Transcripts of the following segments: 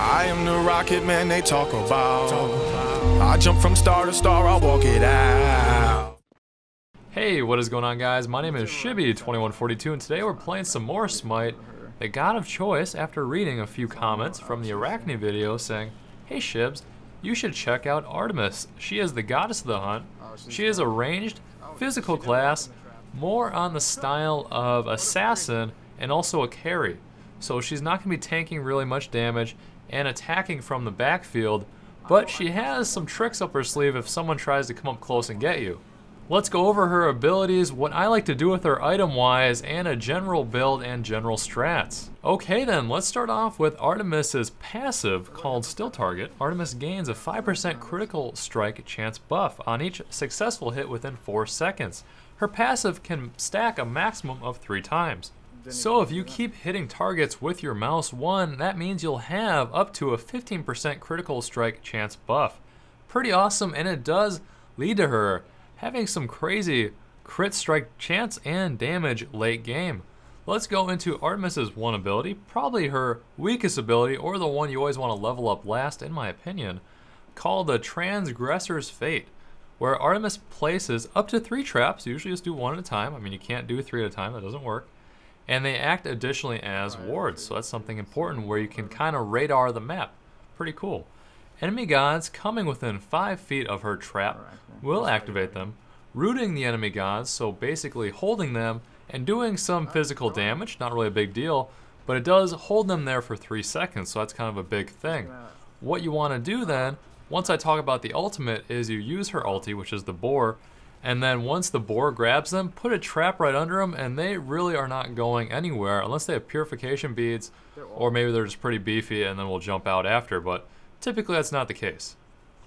I am the rocket man they talk about. I jump from star to star, I'll walk it out. Hey, what is going on, guys? My name is Shibby2142, and today we're playing some more Smite, the god of choice, after reading a few comments from the Arachne video saying, "Hey Shibs, you should check out Artemis. She is the goddess of the hunt. She is a ranged, physical class, more on the style of assassin, and also a carry. So she's not going to be tanking really much damage and attacking from the backfield, but she has some tricks up her sleeve if someone tries to come up close and get you." Let's go over her abilities, what I like to do with her item-wise, and a general build and general strats. Okay then, let's start off with Artemis's passive, called Still Target. Artemis gains a 5% critical strike chance buff on each successful hit within 4 seconds. Her passive can stack a maximum of 3 times. So if you keep hitting targets with your mouse 1, that means you'll have up to a 15% critical strike chance buff. Pretty awesome, and it does lead to her having some crazy crit strike chance and damage late game. Let's go into Artemis's one ability, probably her weakest ability, or the one you always want to level up last in my opinion, called the Transgressor's Fate, where Artemis places up to 3 traps, usually just do 1 at a time. I mean, you can't do 3 at a time, that doesn't work. And they act additionally as wards, so that's something important where you can kind of radar the map. Pretty cool. Enemy gods coming within 5 feet of her trap will activate them, rooting the enemy gods, so basically holding them and doing some physical damage, not really a big deal, but it does hold them there for 3 seconds, so that's kind of a big thing. What you want to do then, once I talk about the ultimate, is you use her ulti, which is the boar, and then once the boar grabs them, put a trap right under them, and they really are not going anywhere unless they have purification beads, or maybe they're just pretty beefy and then we'll jump out after, but typically that's not the case.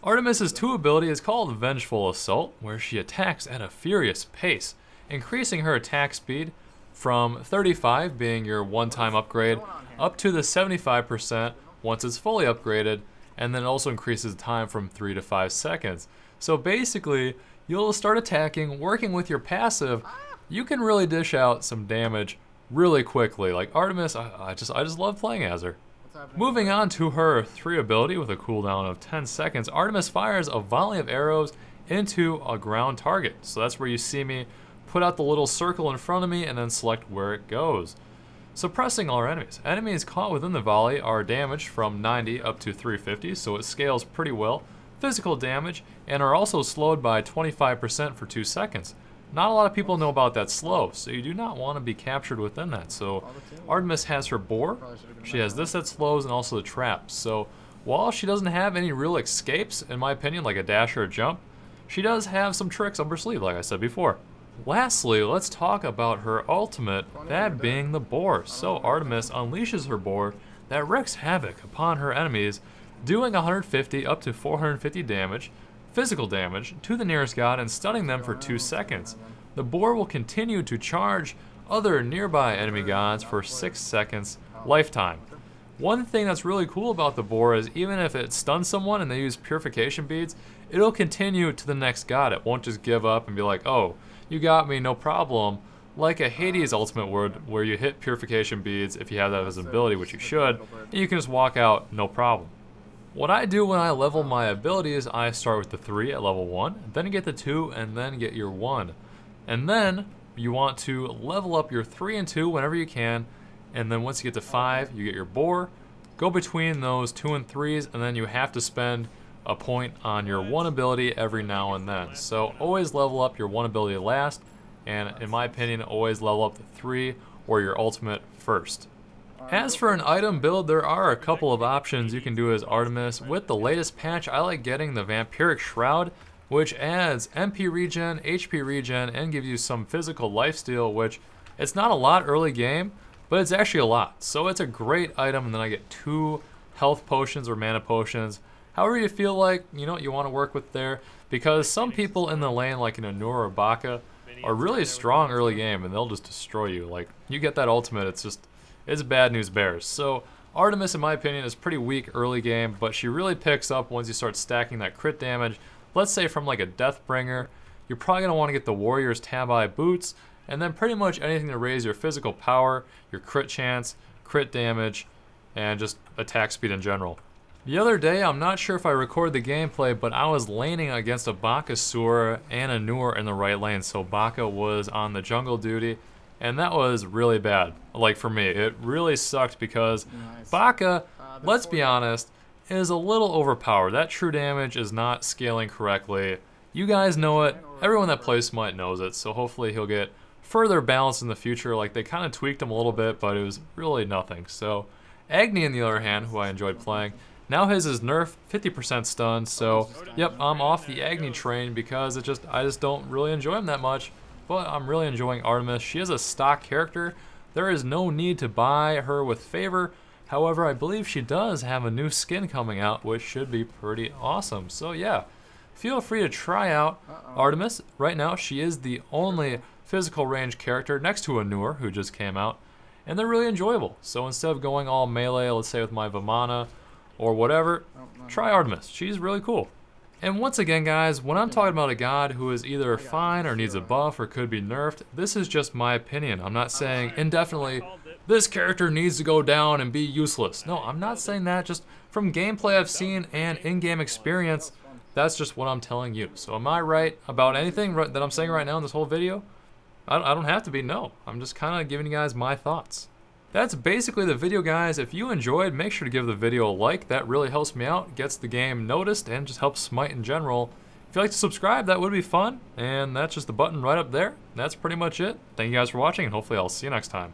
Artemis's 2 ability is called Vengeful Assault, where she attacks at a furious pace, increasing her attack speed from 35 being your one-time upgrade up to the 75% once it's fully upgraded, and then it also increases time from 3 to 5 seconds. So basically, you'll start attacking, working with your passive, you can really dish out some damage really quickly. Like Artemis, I just love playing as her. Moving on to her 3 ability with a cooldown of 10 seconds, Artemis fires a volley of arrows into a ground target. So that's where you see me put out the little circle in front of me and then select where it goes, suppressing all our enemies. Enemies caught within the volley are damaged from 90 up to 350, so it scales pretty well. Physical damage, and are also slowed by 25% for 2 seconds. Not a lot of people know about that slow, so you do not want to be captured within that. So Artemis has her boar, she has this that slows, and also the trap. So while she doesn't have any real escapes, in my opinion, like a dash or a jump, she does have some tricks up her sleeve, like I said before. Lastly, let's talk about her ultimate, that being the boar. So Artemis unleashes her boar that wreaks havoc upon her enemies, doing 150 up to 450 damage, physical damage, to the nearest god and stunning them for 2 seconds. The boar will continue to charge other nearby enemy gods for 6 seconds lifetime. One thing that's really cool about the boar is even if it stuns someone and they use purification beads, it'll continue to the next god. It won't just give up and be like, "Oh, you got me, no problem." Like a Hades ultimate would, where you hit purification beads if you have that as an ability, which you should, and you can just walk out, no problem. What I do when I level my abilities, I start with the 3 at level 1, then get the 2, and then get your 1. And then you want to level up your 3 and 2 whenever you can, and then once you get to 5, you get your boar. Go between those 2 and 3s, and then you have to spend a point on your 1 ability every now and then. So always level up your 1 ability last, and in my opinion, always level up the 3 or your ultimate first. As for an item build, there are a couple of options you can do as Artemis. With the latest patch, I like getting the Vampiric Shroud, which adds MP regen, HP regen, and gives you some physical lifesteal, which it's not a lot early game, but it's actually a lot. So it's a great item, and then I get 2 health potions or mana potions. However you feel like, you want to work with there, because some people in the lane, like in Anur or Baka, are really strong early game, and they'll just destroy you. Like, you get that ultimate, it's bad news bears. So Artemis, in my opinion, is pretty weak early game, but she really picks up once you start stacking that crit damage. Let's say from like a Deathbringer, you're probably going to want to get the Warrior's Tabi boots, and then pretty much anything to raise your physical power, your crit chance, crit damage, and just attack speed in general. The other day, I'm not sure if I recorded the gameplay, but I was laning against a Bakasura and a Noor in the right lane, so Baka was on the jungle duty, and that was really bad. Like for me, it really sucked because Baka, let's be honest, is a little overpowered. That true damage is not scaling correctly. You guys know it, everyone that plays Smite knows it, so hopefully he'll get further balanced in the future. Like they kind of tweaked him a little bit, but it was really nothing. So Agni on the other hand, who I enjoyed playing, now his is nerfed, 50% stun, so yep, I'm off the Agni train because I just don't really enjoy him that much, but I'm really enjoying Artemis. She is a stock character. There is no need to buy her with favor. However, I believe she does have a new skin coming out, which should be pretty awesome. So yeah, feel free to try out Artemis. Right now, she is the only physical range character next to a Noor, who just came out, and they're really enjoyable. So instead of going all melee, let's say with my Vamana, or whatever, try Artemis. She's really cool. And once again, guys, when I'm talking about a god who is either fine or needs a buff or could be nerfed, this is just my opinion. I'm not saying indefinitely, this character needs to go down and be useless. No, I'm not saying that. Just from gameplay I've seen and in-game experience, that's just what I'm telling you. So am I right about anything that I'm saying right now in this whole video? I don't have to be, no. I'm just kind of giving you guys my thoughts. That's basically the video, guys. If you enjoyed, make sure to give the video a like. That really helps me out, gets the game noticed, and just helps Smite in general. If you'd like to subscribe, that would be fun. And that's just the button right up there. That's pretty much it. Thank you guys for watching, and hopefully I'll see you next time.